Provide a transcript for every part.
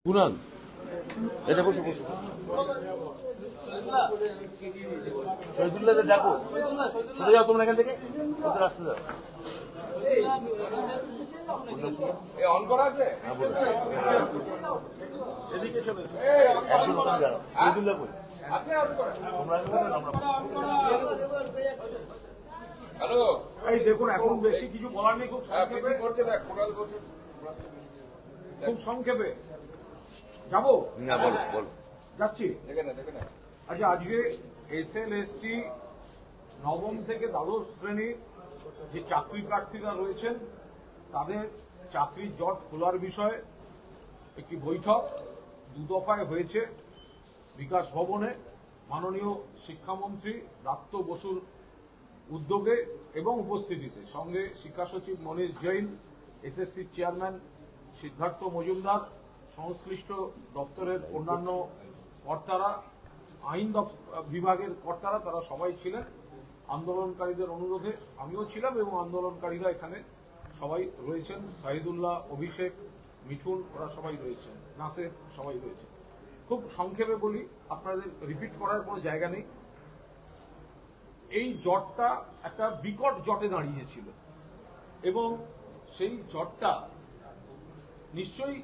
কুনাল এটা বসে বসে শহীদুল্লাহকে ডাকো, সরে যাও তোমরা এখান থেকে, ওদের রাস্তা যাও। এদিকে চলে এসো, একজন ওখানে যাও। শহীদুল্লাহ কই? তোমরা হ্যালো, এই দেখুন এখন বেশি কিছু বলার নেই, খুব সংক্ষেপে করছে, দেখ খুব সংক্ষেপে যাবো। না, বলো বলো। যাচ্ছি। আচ্ছা, আজকে এসএলএসটি নবম থেকে দ্বাদশ শ্রেণীর যে চাকরি প্রার্থীরা রয়েছেন তাদের চাকরির জট খোলার বিষয়ে একটি বৈঠক দুদফায় হয়েছে বিকাশ ভবনে। মাননীয় শিক্ষামন্ত্রী ব্রাত্য বসুর উদ্যোগে এবং উপস্থিতিতে, সঙ্গে শিক্ষা সচিব মনীষ জৈন, এসএসসির চেয়ারম্যান সিদ্ধার্থ মজুমদার, সংশ্লিষ্ট দপ্তরের অন্যান্য কর্তারা, আইন বিভাগের কর্তারা, তারা সবাই ছিলেন। আন্দোলনকারীদের অনুরোধে আমিও ছিলাম এবং আন্দোলনকারীরা এখানে সবাই রয়েছেন। সাহিদুল্লাহ, অভিষেক, মিঠুন, ওরা সবাই রয়েছেন, নাসের, সবাই রয়েছেন। খুব সংক্ষেপে বলি, আপনাদের রিপিট করার কোনো জায়গা নেই। এই জটটা একটা বিকট জটে দাঁড়িয়েছিল এবং সেই জটটা নিশ্চয়ই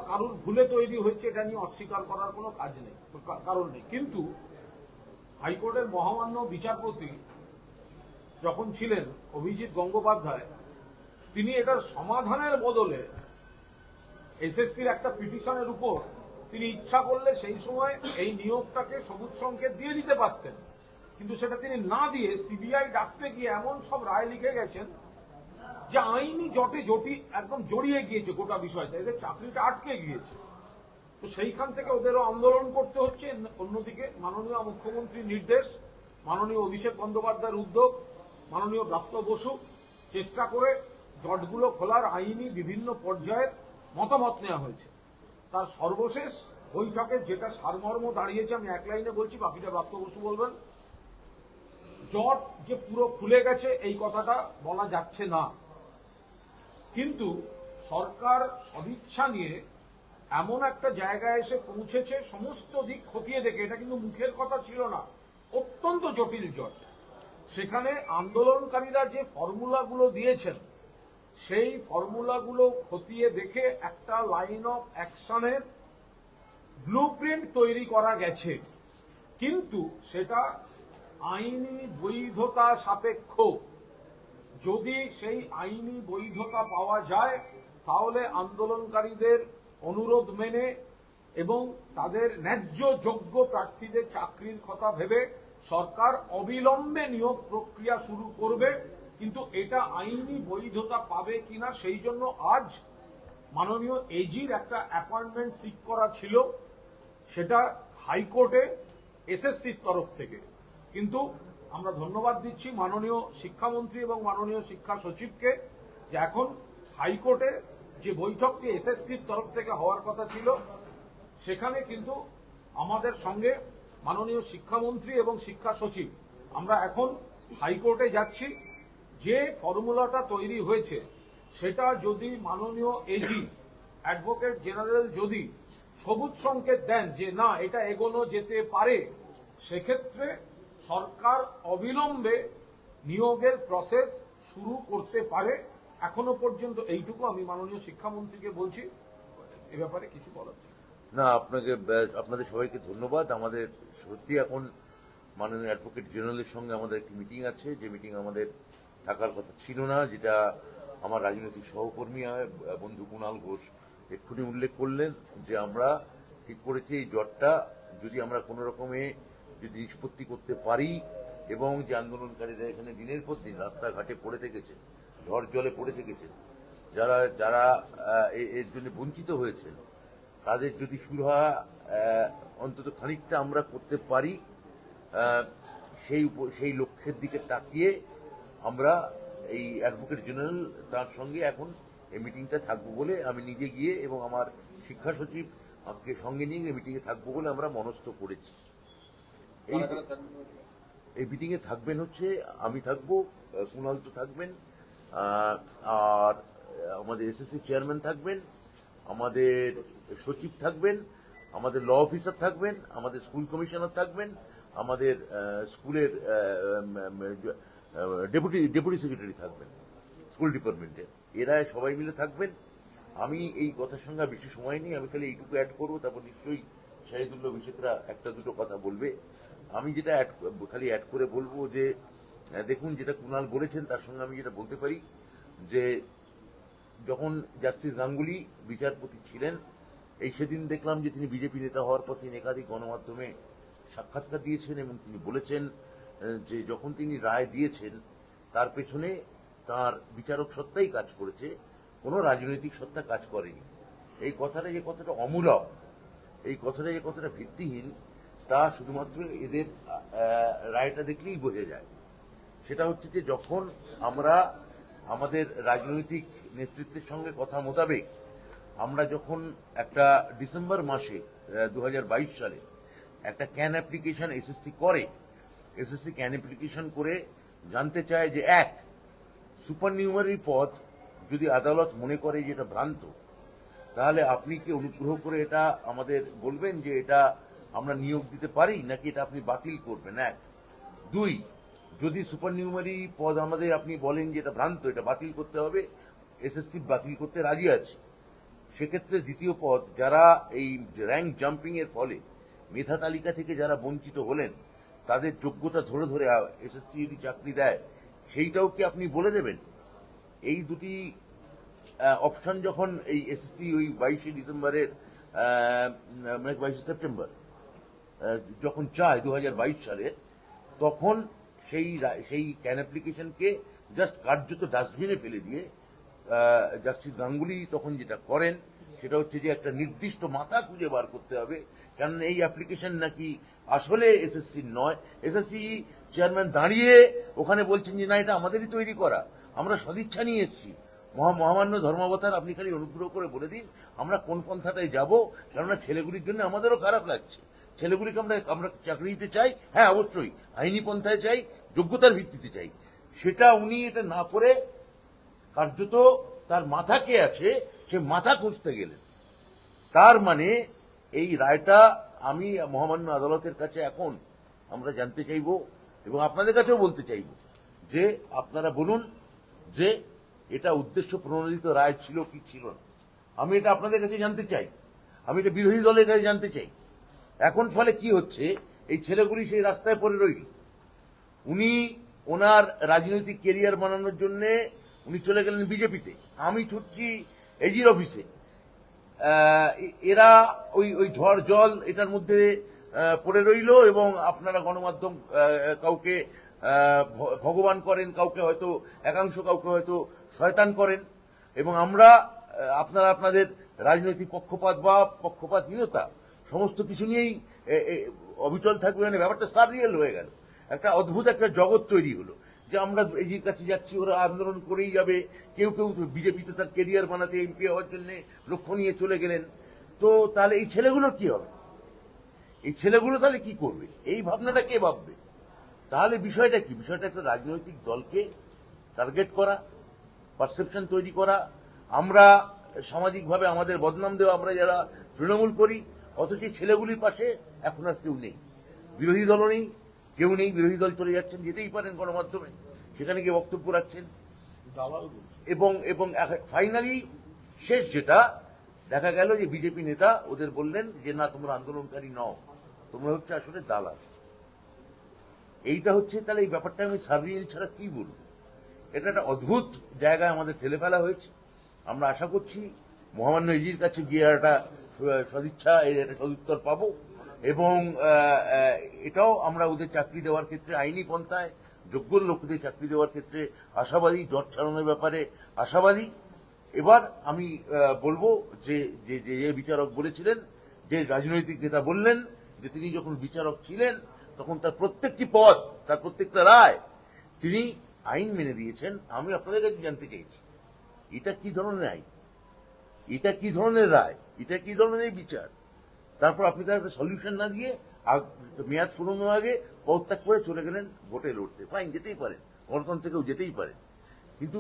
কারুর ভুলে তৈরি হয়েছে, এটা নিয়ে অস্বীকার করার কোনো কারণ নেই। কিন্তু হাইকোর্টের মহামান্য বিচারপতি যখন ছিলেন অভিজিৎ গঙ্গোপাধ্যায়, তিনি এটার সমাধানের বদলে এসএসসির একটা পিটিশনের উপর তিনি ইচ্ছা করলে সেই সময় এই নিয়োগটাকে সবুজ সংকেত দিয়ে দিতে পারতেন, কিন্তু সেটা তিনি না দিয়ে সিবিআই ডাকতে গিয়ে এমন সব রায় লিখে গেছেন যে আইনি জটে একদম জড়িয়ে গিয়েছে গোটা বিষয়টা, এদের চাকরিটা আটকে গিয়েছে। তো সেইখান থেকে ওদেরও আন্দোলন করতে হচ্ছে। অন্যদিকে মাননীয় মুখ্যমন্ত্রীর নির্দেশ, মাননীয় অভিষেক বন্দ্যোপাধ্যায়ের উদ্যোগ, মাননীয় ব্রাত্য বসু চেষ্টা করে জটগুলো খোলার আইনি বিভিন্ন পর্যায়ের মতামত নেওয়া হয়েছে। তার সর্বশেষ বৈঠকে যেটা সারমর্ম দাঁড়িয়েছে, আমি এক লাইনে বলছি, বাকিটা ব্রাত্য বসু বলবেন। জট যে পুরো খুলে গেছে এই কথাটা বলা যাচ্ছে না, কিন্তু সরকার সদিচ্ছা নিয়ে এমন একটা জায়গায় এসে পৌঁছেছে, সমস্ত দিক খতিয়ে দেখে, এটা কিন্তু মুখের কথা ছিল না, অত্যন্ত জটিল জট। সেখানে আন্দোলনকারীরা যে ফর্মুলাগুলো দিয়েছেন সেই ফর্মুলাগুলো খতিয়ে দেখে একটা লাইন অফ অ্যাকশনের ব্লুপ্রিন্ট তৈরি করা গেছে, কিন্তু সেটা আইনি বৈধতা সাপেক্ষ। যদি সেই আইনি বৈধতা পাওয়া যায় তাহলে আন্দোলনকারীদের অনুরোধ মেনে এবং তাদের ন্যায্য যোগ্য প্রার্থীদের চাকরির কথা ভেবে সরকার অবিলম্বে নিয়োগ প্রক্রিয়া শুরু করবে। কিন্তু এটা আইনি বৈধতা পাবে কিনা সেই জন্য আজ মাননীয় এজির একটা অ্যাপয়েন্টমেন্ট সিক করা ছিল, সেটা হাইকোর্টে এসএসসির তরফ থেকে। কিন্তু আমরা ধন্যবাদ দিচ্ছি মাননীয় শিক্ষামন্ত্রী এবং মাননীয় শিক্ষা সচিবকে যে এখন হাইকোর্টে যে বৈঠকটি এসএসসির তরফ থেকে হওয়ার কথা ছিল সেখানে কিন্তু আমাদের সঙ্গে মাননীয় শিক্ষামন্ত্রী এবং শিক্ষা সচিব, আমরা এখন হাইকোর্টে যাচ্ছি। যে ফর্মুলাটা তৈরি হয়েছে সেটা যদি মাননীয় এজি অ্যাডভোকেট জেনারেল যদি সবুজ সংকেত দেন যে না এটা এগোনো যেতে পারে, সেক্ষেত্রে সরকার অবিলম্বে নিয়োগের প্রসেস শুরু করতে পারে। এখনো পর্যন্ত এইটুকু আমি মাননীয় শিক্ষামন্ত্রীকে বলছি, এ ব্যাপারে কিছু বলার না। আপনাদের সবাইকে ধন্যবাদ। আমাদের সত্যি এখন মাননীয় অ্যাডভোকেট জেনারেলের সঙ্গে আমাদের একটি মিটিং আছে, যে মিটিং আমাদের থাকার কথা ছিল না, যেটা আমার রাজনৈতিক সহকর্মী বন্ধু কুণাল ঘোষ এক্ষুনি উল্লেখ করলেন, যে আমরা ঠিক করেছি এই জটটা যদি আমরা কোনো রকমে যদি নিষ্পত্তি করতে পারি, এবং যে আন্দোলনকারীরা এখানে দিনের পর দিন রাস্তাঘাটে পড়ে থেকেছে, ঝড় জলে পড়ে থেকেছে, যারা এর জন্য বঞ্চিত হয়েছেন, তাদের যদি সুরাহা অন্তত খানিকটা আমরা করতে পারি, সেই লক্ষ্যের দিকে তাকিয়ে আমরা এই অ্যাডভোকেট জেনারেল তার সঙ্গে এখন এই মিটিংটা থাকবো বলে আমি নিজে গিয়ে এবং আমার শিক্ষা সচিব আমাকে সঙ্গে নিয়ে এই মিটিংয়ে থাকবো বলে আমরা মনস্থ করেছি। এই মিটিংয়ে থাকবেন হচ্ছে আমি থাকবো, কুণাল তো থাকবেন, আর আমাদের এসএসসি চেয়ারম্যান থাকবেন, আমাদের সচিব থাকবেন, আমাদের ল অফিসার থাকবেন, আমাদের স্কুল কমিশনার থাকবেন, আমাদের স্কুলের ডেপুটি সেক্রেটারি থাকবেন স্কুল ডিপার্টমেন্টের, এরা সবাই মিলে থাকবেন। আমি এই কথার সঙ্গে বেশি সময় নেই, আমি খালি এইটুকু অ্যাড করবো, তারপর নিশ্চয়ই শাহিদুল্লাহ অভিষেকরা একটা দুটো কথা বলবে। আমি যেটা খালি অ্যাড করে বলবো যে দেখুন, যেটা কুণাল বলেছেন তার সঙ্গে আমি যেটা বলতে পারি যে যখন জাস্টিস গাঙ্গুলি বিচারপতি ছিলেন, এই সেদিন দেখলাম যে তিনি বিজেপি নেতা হওয়ার পর তিনি একাধিক গণমাধ্যমে সাক্ষাৎকার দিয়েছেন এবং তিনি বলেছেন যে যখন তিনি রায় দিয়েছেন তার পেছনে তার বিচারক সত্তাই কাজ করেছে, কোনো রাজনৈতিক সত্তা কাজ করেনি। এই কথাটা যে কতটা অমূলক, এই কথাটা যে কতটা ভিত্তিহীন, তা শুধুমাত্র এদের রায়টা দেখলেই বোঝা যায়। সেটা হচ্ছে যে যখন আমরা আমাদের রাজনৈতিক নেতৃত্বের সঙ্গে কথা মোতাবেক আমরা যখন একটা ডিসেম্বর মাসে 2022 সালে একটা ক্যান অ্যাপ্লিকেশন এসএসসি করে, এসএসসি ক্যান অ্যাপ্লিকেশন করে জানতে চায় যে এক সুপার নিউমারি পদ যদি আদালত মনে করে যে এটা ভ্রান্ত, তাহলে আপনি কি অনুগ্রহ করে এটা আমাদের বলবেন যে এটা আমরা নিয়োগ দিতে পারি নাকি এটা আপনি বাতিল করবেন। এক। দুই, যদি সুপার নিউমারি পদ আমাদের আপনি বলেন যে এটা ভ্রান্ত, এটা বাতিল করতে হবে, এসএসসি বাতিল করতে রাজি আছে। সেক্ষেত্রে দ্বিতীয় পদ, যারা এই র্যাঙ্ক জাম্পিং এর ফলে মেধা তালিকা থেকে যারা বঞ্চিত হলেন, তাদের যোগ্যতা ধরে ধরে এসএসসি যদি চাকরি দেয়, সেইটাও কি আপনি বলে দেবেন। এই দুটি অপশন যখন এই এসএসসি ওই 22শে ডিসেম্বরের মানে 22শে সেপ্টেম্বর যখন চায় 2022 সালে, তখন সেই ক্যান অ্যাপ্লিকেশনকে জাস্ট কার্যত ডাস্টবিনে ফেলে দিয়ে জাস্টিস গাঙ্গুলি তখন যেটা করেন সেটা হচ্ছে যে একটা নির্দিষ্ট মাথা খুঁজে বার করতে হবে, কারণ এই অ্যাপ্লিকেশন নাকি আসলে এসএসসির নয়। এসএসসি চেয়ারম্যান দাঁড়িয়ে ওখানে বলছেন যে না, এটা আমাদেরই তৈরি করা, আমরা সদিচ্ছা নিয়ে এসেছি। মহামান্য ধর্মাবতার, আপনি খালি অনুগ্রহ করে বলে দিন আমরা কোন পন্থাটায় যাব, কেননা ছেলেগুলির জন্য আমাদেরও খারাপ লাগছে। ছেলেগুলিকে আমরা চাকরি দিতে চাই, হ্যাঁ অবশ্যই আইনি পন্থায় চাই, যোগ্যতার ভিত্তিতে চাই। সেটা উনি এটা না করে কার্যত তার মাথা কে আছে সে মাথা খুঁজতে গেলেন। তার মানে এই রায়টা আমি মহামান্য আদালতের কাছে এখন আমরা জানতে চাইব এবং আপনাদের কাছেও বলতে চাইব যে আপনারা বলুন যে এটা উদ্দেশ্য প্রণোদিত রায় ছিল কি ছিল না। আমি এটা আপনাদের কাছে জানতে চাই, আমি এটা বিরোধী দলের কাছে জানতে চাই। এখন ফলে কি হচ্ছে, এই ছেলেগুলি সেই রাস্তায় পড়ে রইল। উনি ওনার রাজনৈতিক কেরিয়ার বানানোর জন্য উনি চলে গেলেন বিজেপিতে, আমি ছুটছি এজির অফিসে। এরা ওই ঝড় জল এটার মধ্যে পড়ে রইল এবং আপনারা গণমাধ্যম কাউকে ভগবান করেন, কাউকে হয়তো একাংশ, কাউকে হয়তো শয়তান করেন, এবং আমরা আপনারা আপনাদের রাজনৈতিক পক্ষপাত বা পক্ষপাতহীনতা সমস্ত কিছু নিয়েই অবিচল থাকবে। মানে ব্যাপারটা সাররিয়াল হয়ে গেল, একটা অদ্ভুত একটা জগৎ তৈরি হলো যে আমরা এজির কাছে যাচ্ছি, ওরা আন্দোলন করেই যাবে। কেউ কেউ বিজেপিতে তার কেরিয়ার বানাতে এমপি হওয়ার জন্য লক্ষ্য নিয়ে চলে গেলেন। তো তাহলে এই ছেলেগুলোর কি হবে? এই ছেলেগুলো তাহলে কি করবে? এই ভাবনাটা কে ভাববে? তাহলে বিষয়টা কি? বিষয়টা একটা রাজনৈতিক দলকে টার্গেট করা, পারসেপশন তৈরি করা, আমরা সামাজিকভাবে আমাদের বদনাম দেওয়া, আমরা যারা তৃণমূল করি, অথচ ছেলেগুলির পাশে এখন আর কেউ নেই, বিরোধী দলও নেই, কেউ নেই। বিরোধী দল চলে যাচ্ছেন, যেতেই পারেন গণমাধ্যমে, সেখানে গিয়ে বক্তব্য রাখছেন। এবং ফাইনালি শেষ যেটা দেখা গেল যে বিজেপি নেতা ওদের বললেন যে না, তোমরা আন্দোলনকারী নও, তোমরা হচ্ছে আসলে দালাল। এইটা হচ্ছে, তাহলে এই ব্যাপারটা আমি সাররিয়াল ছাড়া কি বলবো? এটা একটা অদ্ভুত জায়গায় আমাদের ঠেলে ফেলা হয়েছে। আমরা আশা করছি মহামান্য এজির কাছে গিয়ে একটা সদিচ্ছা, একটা সদুত্তর পাবো, এবং এটাও আমরা ওদের চাকরি দেওয়ার ক্ষেত্রে আইনি পন্থায় যোগ্য লোকদের চাকরি দেওয়ার ক্ষেত্রে আশাবাদী, জট ছাড়ানোর ব্যাপারে আশাবাদী। এবার আমি বলবো যে যে বিচারক বলেছিলেন, যে রাজনৈতিক নেতা বললেন যে তিনি যখন বিচারক ছিলেন তখন তার প্রত্যেকটি পদ, তার প্রত্যেকটা রায় তিনি আইন মেনে দিয়েছেন। আমি আপনাদের কাছে জানতে চাইছি, এটা কি ধরনের আইন, এটা কি ধরনের রায়, এটা কি ধরনের বিচার? তারপর আপনি তার একটা সলিউশন না দিয়ে মেয়াদ ফুরোনোর আগে পদত্যাগ করে চলে গেলেন ভোটে লড়তে। ফাইন, যেতেই পারেন, গণতন্ত্র কেউ যেতেই পারে, কিন্তু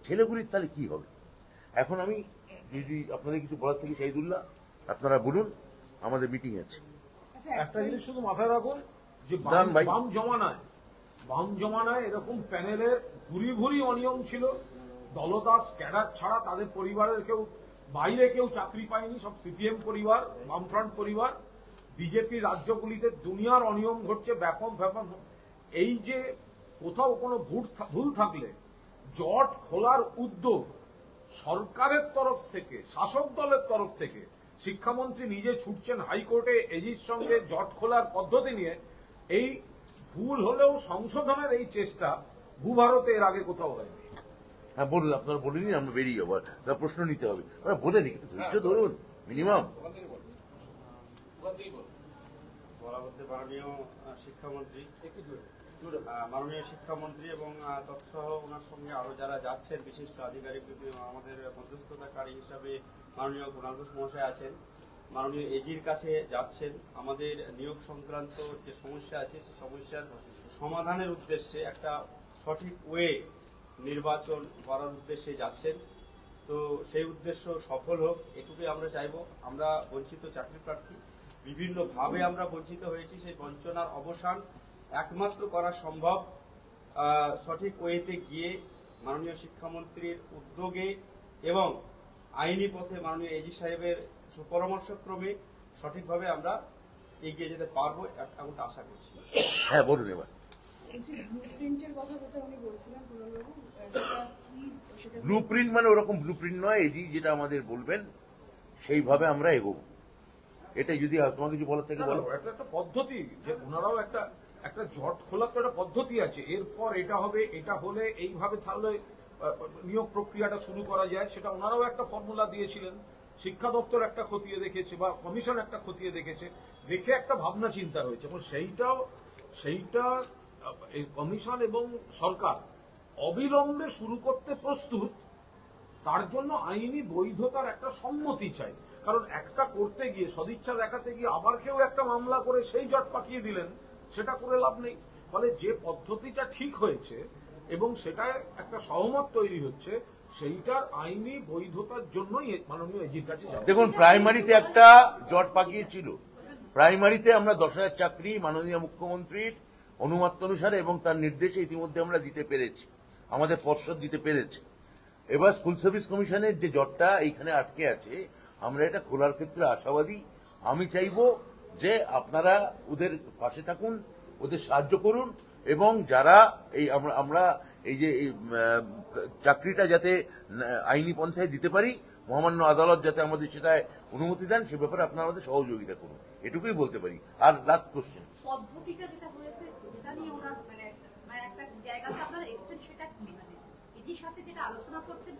ছেলেগুলির তাহলে কি হবে? এখন আমি যদি আপনাদের কিছু বলার থেকে শাহিদুল্লাহ আপনারা বলুন, আমাদের মিটিং আছে। একটা জিনিস শুধু মাথায় রাখুন যে দান ভাই। বাম জমানায় এরকম প্যানেলের ভুরি ভুরি অনিয়ম ছিল। দলদাস ক্যাডার ছাড়া তাদের পরিবারের কেউ বাইরে কেউ চাকরি পায়নি, সব সিপিএম পরিবার, বামফ্রন্ট পরিবার। বিজেপি রাজ্যগুলিতে দুনিয়ার অনিয়ম ঘটছে, ব্যাপক ব্যাপক। এই যে কোথাও কোনো ভুল থাকলে জট খোলার উদ্যোগ সরকারের তরফ থেকে, শাসক দলের তরফ থেকে, শিক্ষামন্ত্রী নিজে ছুটছেন হাইকোর্টে এজির সঙ্গে জট খোলার পদ্ধতি নিয়ে, এই ভুল হলেও সংশোধনের এই চেষ্টা ভূভারতে এর আগে কোথাও হয়নি। হ্যাঁ বলুন, আপনারা বলিনি, আমরা বেরিয়ে যাবো, তার প্রশ্ন নিতে হবে। আমরা বলে দিই, একটু ধৈর্য ধরুন মিনিমাম। বলা বলতে মাননীয় শিক্ষামন্ত্রী এবং তৎসহ ওনার সঙ্গে আরো যারা যাচ্ছেন বিশিষ্ট আধিকারিক, আমাদের মধ্যস্থতাকারী হিসাবে মাননীয় কুণাল ঘোষ মহাশয় আছেন, মাননীয় এজির কাছে যাচ্ছেন। আমাদের নিয়োগ সংক্রান্ত যে সমস্যা আছে সেই সমস্যার সমাধানের উদ্দেশ্যে একটা সঠিক ওয়ে নির্বাচন করার উদ্দেশ্যে যাচ্ছেন। তো সেই উদ্দেশ্য সফল হোক, এটুকুই আমরা চাইবো। আমরা বঞ্চিত চাকরি প্রার্থী, বিভিন্নভাবে আমরা বঞ্চিত হয়েছি, সেই বঞ্চনার অবসান একমাত্র করা সম্ভব সঠিক ওয়েতে গিয়ে মাননীয় শিক্ষামন্ত্রীর উদ্যোগে এবং আইনি পথে মাননীয় এজি সাহেবের সুপরামর্শক্রমে সঠিকভাবে আমরা এগিয়ে যেতে পারবো এমনটা আশা করছি। হ্যাঁ বলুন এবার। ব্লু প্রিন্ট মানে ওরকম ব্লু প্রিন্ট নয়, এজি যেটা আমাদের বলবেন সেইভাবে আমরা এগোবো। এটা যদি তোমার কিছু বলার থেকে বলো। এটা একটা পদ্ধতি, যে ওনারাও একটা জট খোলার তো একটা পদ্ধতি আছে। এরপর এটা হবে, এটা হলে এইভাবে তাহলে নিয়োগ প্রক্রিয়াটা শুরু করা যায়, সেটা ওনারাও একটা ফর্মুলা দিয়েছিলেন। শিক্ষা দপ্তর একটা খতিয়ে দেখেছে বা কমিশন একটা খতিয়ে দেখেছে, দেখে একটা ভাবনা চিন্তা হয়েছে এবং সেইটা এই কমিশন এবং সরকার অবিলম্বে শুরু করতে প্রস্তুত। তার জন্য আইনি বৈধতার একটা সম্মতি চাই, কারণ একটা করতে গিয়ে সদিচ্ছা দেখাতে গিয়ে আবার কেউ একটা মামলা করে সেই জট পাকিয়ে দিলেন, সেটা করে লাভ নেই। ফলে যে পদ্ধতিটা ঠিক হয়েছে এবং সেটায় একটা সহমত তৈরি হচ্ছে, সেইটার আইনি বৈধতার জন্যই মাননীয় এজির কাছে যাবে। দেখুন, প্রাইমারিতে একটা জট পাকিয়েছিল। প্রাইমারিতে আমরা 10,000 চাকরি মাননীয় মুখ্যমন্ত্রীর অনুমতি অনুসারে এবং তার নির্দেশে ইতিমধ্যে আমরা দিতে পেরেছি, আমাদের পর্ষদ দিতে পেরেছে। এবার স্কুল সার্ভিস কমিশনের যে জটটা এইখানে আটকে আছে, আমরা এটা খোলার ক্ষেত্রে আশাবাদী। আমি চাইবো যে আপনারা ওদের পাশে থাকুন, ওদের সাহায্য করুন এবং যারা এই আমরা এই যে চাকরিটা যাতে আইনি পন্থায় দিতে পারি, মহামান্য আদালত যাতে আমাদের সেটায় অনুমতি দেন, সে ব্যাপারে আপনারা আমাদের সহযোগিতা করুন, এটুকুই বলতে পারি। আর লাস্ট কোশ্চেন, পদ্ধতিটা যেটা হয়েছে সেটা নিয়ে ওনার মানে একটা জায়গাতে আপনারা এসেছেন, সেটা কি মানে এটির সাথে যেটা আলোচনা করছেন